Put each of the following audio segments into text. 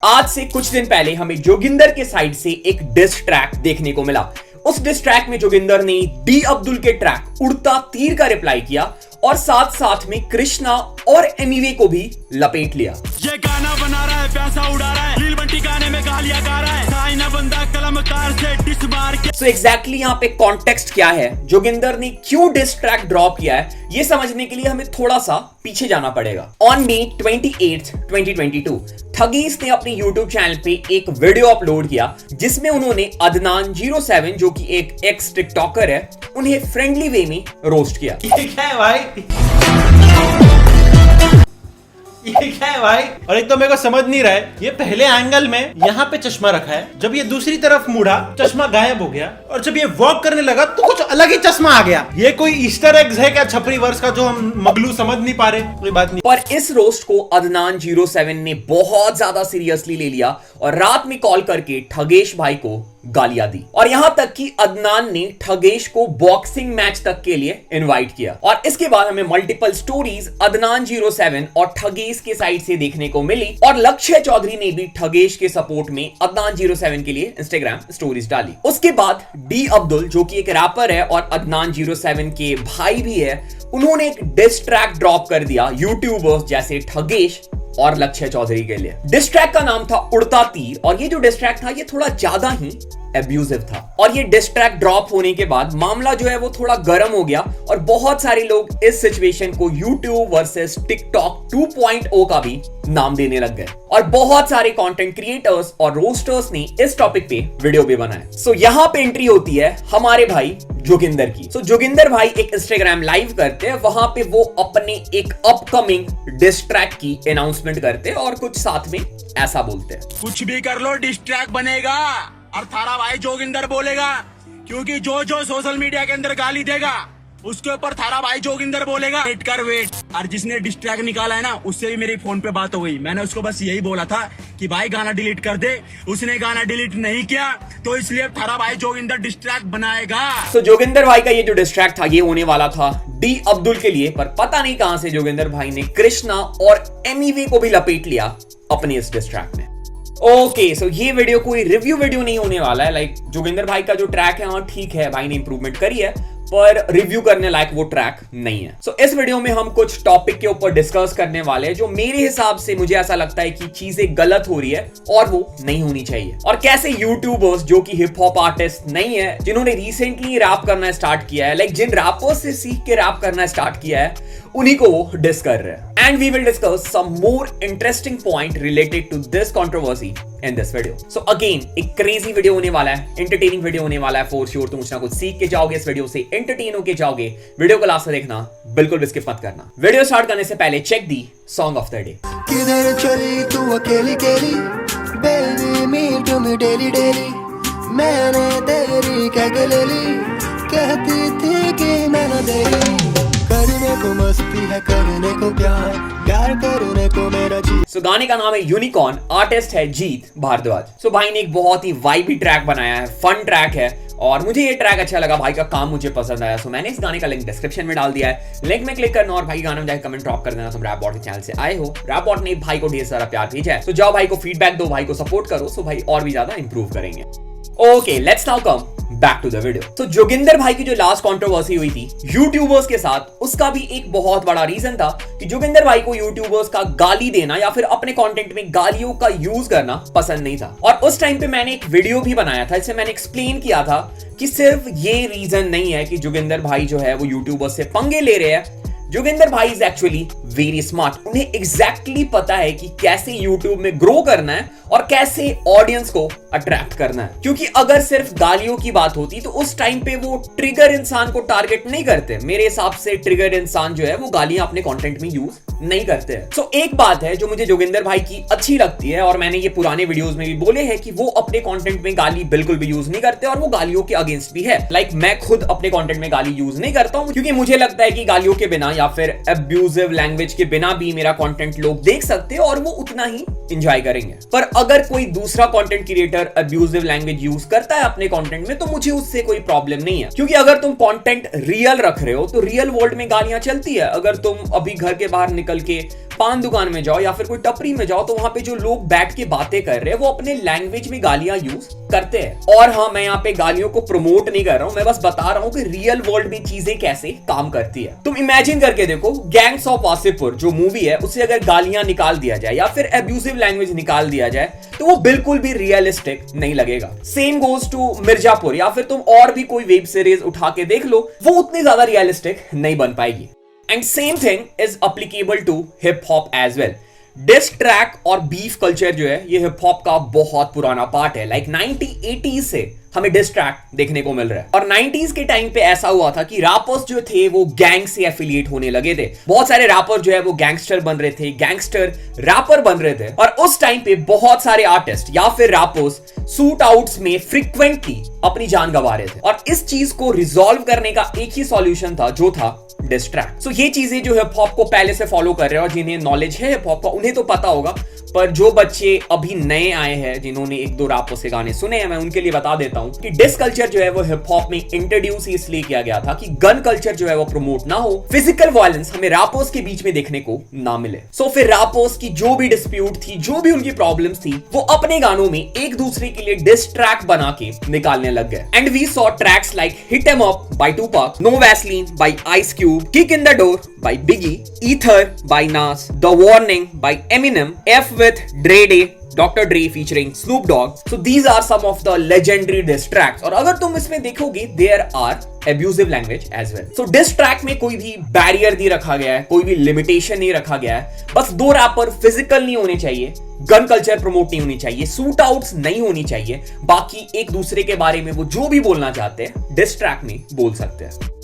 आज से कुछ दिन पहले हमें जोगिंदर के साइड से एक डिस ट्रैक देखने को मिला। उस डिस ट्रैक में जोगिंदर ने डी अब्दुल के ट्रैक उड़ता तीर का रिप्लाई किया और साथ साथ में कृष्णा और एमिवे को भी लपेट लिया। ये गाना बना रहा है, पैसा उड़ा रहा है, रील बंटी गाने में गालियां गा रहा है, साइना बंदा कलमकार से डिस मार के। सो एग्जैक्टली यहाँ पे कॉन्टेक्स्ट क्या है, जोगिंदर ने क्यों डिस ट्रैक ड्रॉप किया है, ये समझने के लिए हमें थोड़ा सा पीछे जाना पड़ेगा। ऑन May 28, 2022 ठगीस ने अपने YouTube चैनल पे एक वीडियो अपलोड किया जिसमें उन्होंने अदनान 07 जो कि एक एक्स टिकटॉकर है, उन्हें फ्रेंडली वे में रोस्ट किया। ये क्या है भाई? ये क्या है भाई? और एक तो मेरे को समझ नहीं रहा है, ये पहले एंगल में यहाँ पे चश्मा रखा है, जब ये दूसरी तरफ मुड़ा चश्मा गायब हो गया, और जब ये वॉक करने लगा तो कुछ अलग ही चश्मा आ गया। ये कोई ईस्टर एग्स है क्या छपरी वर्ष का जो हम मगलू समझ नहीं पा रहे? कोई बात नहीं। पर इस रोस्ट को अदनान 07 ने बहुत ज्यादा सीरियसली ले लिया और रात में कॉल करके ठगेश भाई को गालियां दी, और यहां तक कि अदनान ने ठगेश को बॉक्सिंग मैच तक के लिए इनवाइट किया। और इसके बाद हमें मल्टीपल स्टोरीज अदनान 07 और ठगेश के साइड से देखने को मिली, और लक्ष्य चौधरी ने भी ठगेश के सपोर्ट में अदनान 07 के लिए इंस्टाग्राम स्टोरीज डाली। उसके बाद डी अब्दुल जो कि एक रैपर है और अदनान 07 के भाई भी है, उन्होंने एक डिस ट्रैक ड्रॉप कर दिया यूट्यूबर्स जैसे ठगेश और लक्ष्य चौधरी के लिए। डिस ट्रैक का नाम था उड़ता तीर, और ये जो डिस ट्रैक था ये थोड़ा ज्यादा ही एब्यूजिव था। और ये डिस ट्रैक ड्रॉप होने के बाद मामला जो है वो थोड़ा गर्म हो गया, और बहुत सारे लोग इस सिचुएशन को YouTube वर्सेस टिकटॉक 2.0 का भी नाम देने लग गए, और बहुत सारे कंटेंट क्रिएटर्स और रोस्टर्स ने इस टॉपिक पे वीडियो भी बनाए। सो यहाँ पे एंट्री होती है हमारे भाई जोगिंदर की। सो जोगिंदर भाई एक इंस्टाग्राम लाइव करते हैं, वहां पे वो अपने एक अपकमिंग डिस ट्रैक की अनाउंसमेंट करते हैं और कुछ साथ में ऐसा बोलते हैं, कुछ भी कर लो डिस ट्रैक बनेगा और थारा भाई जोगिंदर बोलेगा, क्योंकि जो जो सोशल मीडिया के अंदर गाली देगा उसके ऊपर थारा भाई जोगिंदर बोलेगा। वेट कर वेट। और जिसने डिस ट्रैक निकाला है ना, उससे भी मेरी फोन पे बात हो गई। मैंने उसको बस यही बोला था कि भाई गाना डिलीट कर दे, उसने गाना डिलीट नहीं किया, तो इसलिए थारा भाई जोगिंदर डिस ट्रैक बनाएगा। तो जोगिंदर भाई का ये जो डिस ट्रैक था ये होने वाला था डी अब्दुल के लिए, पर पता नहीं कहां से जोगिंदर भाई ने कृष्णा और एमिवे को भी लपेट लिया अपने इस डिस ट्रैक में। ओके, सो ये वीडियो कोई रिव्यू वीडियो नहीं होने वाला है। लाइक जोगिंदर भाई का जो ट्रैक है हाँ ठीक है, भाई ने इंप्रूवमेंट करी है, पर रिव्यू करने लायक वो ट्रैक नहीं है। सो इस वीडियो में हम कुछ टॉपिक के ऊपर डिस्कस करने वाले हैं जो मेरे हिसाब से मुझे ऐसा लगता है कि चीजें गलत हो रही है और वो नहीं होनी चाहिए, और कैसे यूट्यूबर्स जो कि हिप हॉप आर्टिस्ट नहीं है, जिन्होंने रिसेंटली रैप करना स्टार्ट किया है, लाइक जिन रैपर्स से सीख के रैप करना स्टार्ट किया है, उन्हीं को वो डिस कर रहे हैं। And we will discuss some more interesting point related to this controversy in this video. So again एक क्रेजी वीडियो होने वाला है, एंटरटेनिंग वीडियो होने वाला है फॉर श्योर। तुम कुछ ना कुछ सीख के जाओगे इस वीडियो से, एंटरटेन होके जाओगे। वीडियो को लास्ट तक देखना, बिल्कुल भी स्किप मत करना। वीडियो स्टार्ट करने से पहले check the song of the day. किधर चली तू अकेली केली, baby meet me daily daily, मैंने तेरी क्या ले ली, कहती थी कि मैं न देरी, करने को मस्ती है करने को प्यार, प्यार करने को मेरा जी। सो गाने का नाम है यूनिकॉर्न, आर्टिस्ट है जीत भारद्वाज। सो भाई ने एक बहुत ही वाइबी ट्रैक बनाया है, फन ट्रैक है, और मुझे ये ट्रैक अच्छा लगा, भाई का काम मुझे पसंद आया। सो मैंने इस गाने का लिंक डिस्क्रिप्शन में डाल दिया है, लिंक में क्लिक करना और भाई गाना में जाके कमेंट ड्रॉप कर देना। तुम रैपबॉट के चैनल से आए हो, रैपबॉट ने भाई को ढेर सारा प्यार भेजा है, तो जाओ भाई को फीडबैक दो, भाई को सपोर्ट करो, सो भाई और भी ज्यादा इंप्रूव करेंगे। Okay, let's now come back to the video. तो जोगिंदर भाई की जो लास्ट कंट्रोवर्सी हुई थी यूट्यूबर्स के साथ, उसका भी एक बहुत बड़ा रीजन था कि जोगिंदर भाई को यूट्यूबर्स का गाली देना या फिर अपने कंटेंट में गालियों का यूज करना पसंद नहीं था। और उस टाइम पे मैंने एक वीडियो भी बनाया था, इसमें मैंने एक्सप्लेन किया था कि सिर्फ ये रीजन नहीं है कि जोगिंदर भाई जो है वो यूट्यूबर्स से पंगे ले रहे हैं। जोगिंदर भाई इज एक्चुअली वेरी स्मार्ट, उन्हें एग्जैक्टली पता है कि कैसे यूट्यूब में ग्रो करना है और कैसे ऑडियंस को अट्रैक्ट करना है। क्योंकि अगर सिर्फ गालियों की बात होती तो उस टाइम पे वो ट्रिगर इंसान को टारगेट नहीं करते। मेरे हिसाब से ट्रिगर इंसान जो है वो गालियां अपने कंटेंट में यूज नहीं करते हैं। सो एक बात है जो मुझे जोगिंदर भाई की अच्छी लगती है, और मैंने ये पुराने वीडियोस में भी बोले हैं कि वो अपने कंटेंट में गाली बिल्कुल भी यूज नहीं करते और वो गालियों के अगेंस्ट भी है। लाइक मैं खुद अपने कंटेंट में गाली यूज नहीं करता हूं, क्योंकि मुझे लगता है कि गालियों के बिना या फिर अब्यूजिव लैंग्वेज के बिना भी मेरा कंटेंट लोग देख सकते हैं और वो उतना ही एंजॉय करेंगे। पर अगर कोई दूसरा content creator abusive language use करता है अपने कंटेंट में, तो मुझे उससे कोई प्रॉब्लम नहीं है, क्योंकि अगर तुम कंटेंट रियल रख रहे हो तो रियल वर्ल्ड में गालियां चलती है। अगर तुम अभी घर के बाहर निकल के पान दुकान में जाओ या फिर कोई टपरी में जाओ तो वहां पे जो लोग बैठ के बातें कर रहे हैं वो अपने लैंग्वेज में गालियां यूज करते हैं। और हाँ, मैं यहाँ पे गालियों को प्रमोट नहीं कर रहा हूँ, मैं बस बता रहा हूँ कि रियल वर्ल्ड में चीजें कैसे काम करती है। तुम इमेजिन करके देखो, गैंग्स ऑफ वासेपुर जो मूवी है उसे अगर गालियां निकाल दिया जाए या फिर एब्यूसिव लैंग्वेज निकाल दिया जाए तो वो बिल्कुल भी रियलिस्टिक नहीं लगेगा। सेम गोज टू मिर्जापुर या फिर तुम और भी कोई वेब सीरीज उठा के देख लो, वो उतनी ज्यादा रियलिस्टिक नहीं बन पाएगी। And same thing is applicable to hip hop as well. Diss track और बीफ कल्चर जो है ये हिप हॉप का बहुत पुराना पार्ट है। लाइक 1980s से हमें डिस ट्रैक देखने को मिल रहा है। और 90s के टाइम पे ऐसा हुआ था कि रैपर्स जो थे वो गैंग से एफिलिएट होने लगे थे। बहुत सारे रैपर जो है वो गैंगस्टर बन रहे थे, गैंगस्टर रैपर बन रहे थे। और उस टाइम पे बहुत सारे आर्टिस्ट या फिर रैपर्स सूट आउट्स में फ्रीक्वेंटली अपनी जान गंवा रहे थे। और इस चीज को रिजॉल्व करने का एक ही सॉल्यूशन था जो था डिस ट्रैक। सो ये चीजें जो हिप हॉप को पहले से फॉलो कर रहे हैं और जिन्हें नॉलेज है हिप हॉप का उन्हें तो पता होगा, पर जो बच्चे अभी नए आए हैं जिन्होंने एक दो रैपर से गाने सुने हैं, मैं उनके लिए बता देता हूं कि डिस कल्चर जो है वो हिप हॉप में इंट्रोड्यूस इसलिए किया गया था कि गन कल्चर जो है वो प्रमोट ना हो, फिजिकल वायलेंस हमें रैपर्स के बीच में देखने को ना मिले। सो फिर रैपर्स की जो भी डिस्प्यूट थी, जो भी उनकी प्रॉब्लम्स थी, वो अपने गानों में एक दूसरे के लिए डिस ट्रैक बना के निकालने लग गए। And we saw tracks like hit em up by Tupac, no Vaseline by Ice Cube, kick in the door by Biggie, Ether by Nas, The Warning by Eminem, F with Dre Day, Dr. Dre featuring Snoop Dogg. So these are some of the legendary diss tracks. और अगर तुम इसमें देखोगे, there are abusive language as well. So diss track में कोई भी barrier नहीं रखा गया है, कोई भी लिमिटेशन नहीं रखा गया है। बस दो रैपर फिजिकल नहीं होने चाहिए, गन कल्चर प्रमोट नहीं होनी चाहिए, सूट आउट्स नहीं होनी चाहिए, बाकी एक दूसरे के बारे में वो जो भी बोलना चाहते हैं डिस ट्रैक में बोल सकते हैं।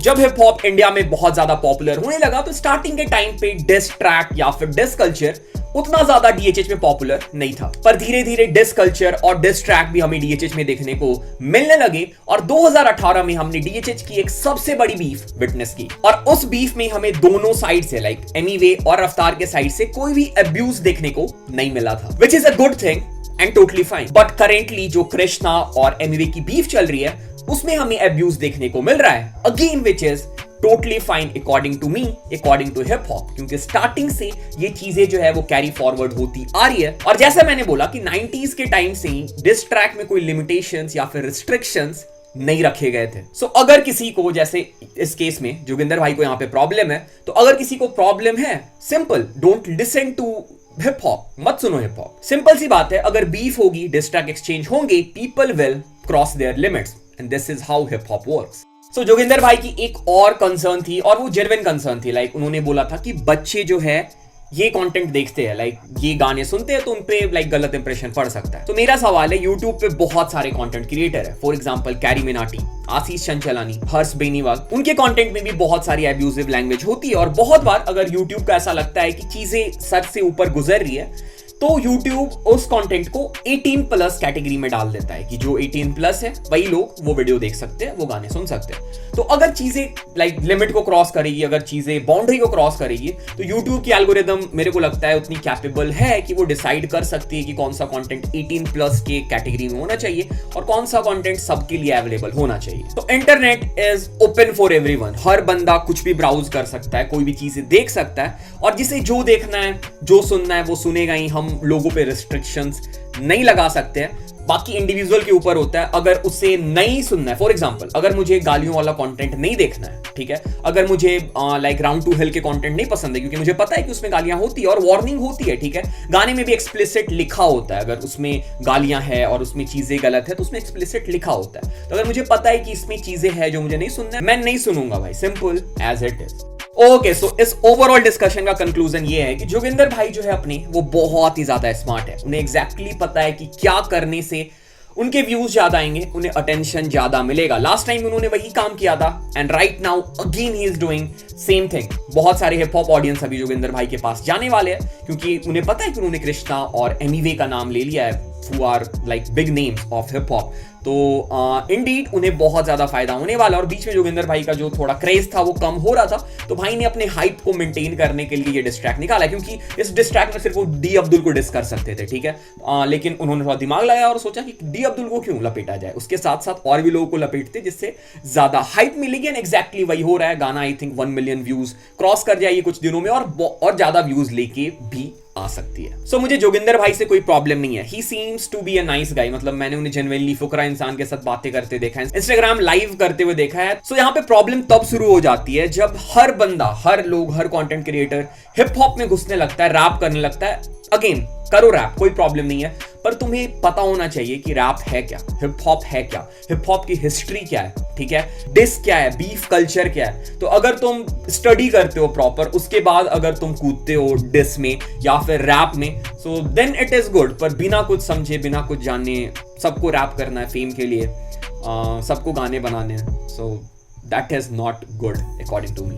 जब हिप हॉप इंडिया में बहुत ज्यादा पॉपुलर होने लगा तो स्टार्टिंग के टाइम पे डिस ट्रैक या फिर डिस कल्चर उतना ज्यादा डीएचएच में पॉपुलर नहीं था, पर धीरे धीरे डिस कल्चर और डिस ट्रैक भी हमें डीएचएच में देखने को मिलने लगे। और 2018 में हमने डीएचएच की एक सबसे बड़ी बीफ विटनेस की, और उस बीफ में हमें दोनों साइड से लाइक emiway और रफ्तार के साइड से कोई भी अब्यूज देखने को नहीं मिला था, which is a good thing and totally fine. But currently जो कृष्णा और emiway की बीफ चल रही है उसमें हमें अब्यूज देखने को मिल रहा है, again which is totally fine according to me, according to hip hop, क्योंकि स्टार्टिंग से ये चीजें जो है वो कैरी फॉरवर्ड होती आ रही है। और जैसे मैंने बोला कि 90s के टाइम से ही डिस ट्रैक में कोई लिमिटेशंस या फिर रिस्ट्रिक्शंस नहीं रखे गए थे। सो अगर किसी को, जैसे इस केस में जोगिंदर भाई को यहाँ पे प्रॉब्लम है, तो अगर किसी को प्रॉब्लम है, simple, don't listen to hip hop, मत सुनो हिप हॉप। सिंपल सी बात है, अगर बीफ होगी, डिस ट्रैक एक्सचेंज होंगे, people will cross their limits and this is how hip hop works. So Joginder भाई की एक और कंसर्न थी, और वो जेन्युइन कंसर्न थी। लाइक उन्होंने बोला था कि बच्चे जो है ये कंटेंट देखते हैं, लाइक ये गाने सुनते हैं, तो उनपे लाइक गलत इंप्रेशन पड़ सकता है। तो मेरा सवाल है, यूट्यूब पे बहुत सारे कंटेंट क्रिएटर है, फॉर एग्जांपल कैरी मिनाटी, आशीष चंचलानी, हर्ष बेनीवाल, उनके कंटेंट में भी बहुत सारी एब्यूजिव लैंग्वेज होती है। और बहुत बार अगर यूट्यूब को ऐसा लगता है कि चीजें सर से ऊपर गुजर रही है, तो YouTube उस कंटेंट को 18+ कैटेगरी में डाल देता है कि जो 18+ है वही लोग वो वीडियो देख सकते हैं, वो गाने सुन सकते हैं। तो अगर चीजें लाइक लिमिट को क्रॉस करेगी, अगर चीजें बाउंड्री को क्रॉस करेगी, तो YouTube की एल्गोरिदम मेरे को लगता है उतनी कैपेबल है कि वो डिसाइड कर सकती है कि कौन सा कंटेंट 18+ के कैटेगरी में होना चाहिए और कौन सा कंटेंट सबके लिए अवेलेबल होना चाहिए। तो internet is open for everyone, हर बंदा कुछ भी ब्राउज कर सकता है, कोई भी चीजें देख सकता है, और जिसे जो देखना है, जो सुनना है वो सुनेगा ही। हम लोगों पे रिस्ट्रिक्शंस नहीं लगा सकते हैं, बाकी इंडिविजुअल के ऊपर होता है। अगर उसे नहीं सुनना है, फॉर एग्जांपल अगर मुझे गालियों वाला कंटेंट नहीं देखना है, ठीक है, अगर मुझे लाइक राउंड टू हिल के कंटेंट नहीं पसंद है, क्योंकि मुझे पता है कि उसमें गालियां होती है और वार्निंग होती है, ठीक है, गाने में भी एक्सप्लिसिट लिखा होता है, अगर उसमें गालियां है और उसमें चीजें गलत है तो उसमें एक्सप्लिसिट लिखा होता है। तो अगर मुझे पता है कि इसमें चीजें हैं जो मुझे नहीं सुनना है, मैं नहीं सुनूंगा भाई, simple as it is. Okay, so इस ओवरऑल डिस्कशन का कंक्लूजन ये है कि जोगिंदर भाई जो है अपने, वो बहुत ही ज्यादा स्मार्ट है, उन्हें एग्जैक्टली पता है कि क्या करने से उनके व्यूज ज्यादा आएंगे, उन्हें अटेंशन ज्यादा मिलेगा। लास्ट टाइम उन्होंने वही काम किया था and right now again he is doing same thing. बहुत सारे हिप हॉप ऑडियंस अभी जोगिंदर भाई के पास जाने वाले हैं, क्योंकि उन्हें पता है कि उन्होंने कृष्णा और emiway का नाम ले लिया है who are like big names of hip hop, तो इंडीड उन्हें बहुत ज्यादा फायदा होने वाला। और बीच में जोगिंदर भाई का जो थोड़ा क्रेज था वो कम हो रहा था, तो भाई ने अपने हाइप को मेंटेन करने के लिए ये डिस्ट्रैक्ट निकाला, क्योंकि इस डिस्ट्रैक्ट में सिर्फ वो डी अब्दुल को डिस कर सकते थे, ठीक है। लेकिन उन्होंने थोड़ा दिमाग लगाया और सोचा कि डी अब्दुल को क्यों लपेटा जाए, उसके साथ साथ और भी लोगों को लपेटते जिससे ज्यादा हाइप मिलेगी। एंड एग्जैक्टली वही हो रहा है। गाना I think 1 million views cross कर जाएगी कुछ दिनों में और ज्यादा व्यूज लेके भी आ सकती है। सो मुझे जोगिंदर भाई से कोई प्रॉब्लम नहीं है। He seems to be a nice guy, मतलब मैंने उन्हें जेन्युइनली फुकरा इंसान के साथ बातें करते देखा है, इंस्टाग्राम लाइव करते हुए देखा है। सो यहाँ पे प्रॉब्लम तब शुरू हो जाती है जब हर बंदा, हर लोग, हर कंटेंट क्रिएटर हिप हॉप में घुसने लगता है, रैप करने लगता है। अगेन करो रैप, कोई प्रॉब्लम नहीं है, पर तुम्हें पता होना चाहिए कि रैप है क्या, हिप हॉप है क्या, हिप हॉप की हिस्ट्री क्या है, ठीक है, डिस क्या है, बीफ कल्चर क्या है। तो अगर तुम स्टडी करते हो प्रॉपर, उसके बाद अगर तुम कूदते हो डिस में या फिर रैप में, so then it is good. पर बिना कुछ समझे, बिना कुछ जाने सबको रैप करना है फेम के लिए, सबको गाने बनाने हैं, so that is not good according to me.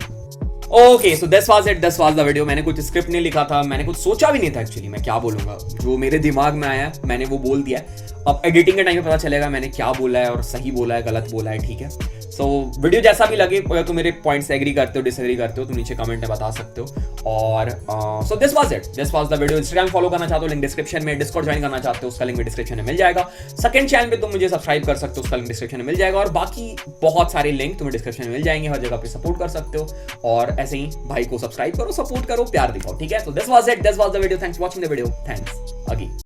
Okay, so this was it, this was the video. मैंने कुछ स्क्रिप्ट नहीं लिखा था, मैंने कुछ सोचा भी नहीं था एक्चुअली मैं क्या बोलूंगा। जो मेरे दिमाग में आया मैंने वो बोल दिया। अब एडिटिंग के टाइम पे पता चलेगा मैंने क्या बोला है और सही बोला है, गलत बोला है, ठीक है। सो वीडियो जैसा भी लगे, अगर तुम मेरे पॉइंट्स एग्री करते हो, डिसएग्री करते हो, तो नीचे कमेंट में बता सकते हो। और सो this was it, this was the video. Instagram follow करना चाहते हो, लिंक डिस्क्रिप्शन में। डिस्कॉर्ड ज्वाइन करना चाहते हो, उसका लिंक भी डिस्क्रिप्शन में मिल जाएगा। सेकंड चैनल पे तुम मुझे सब्सक्राइब कर सकते हो, उसका लिंक डिस्क्रिप्शन में मिल जाएगा। और बाकी बहुत सारे लिंक तुम्हें डिस्क्रिप्शन में मिल जाएंगे, हर जगह पे सपोर्ट कर सकते हो। और ऐसे ही भाई को सब्सक्राइब करो, सपोर्ट करो, प्यार दिखाओ, ठीक है। सो this was it, this was the video. Thanks for watching the video, thanks again.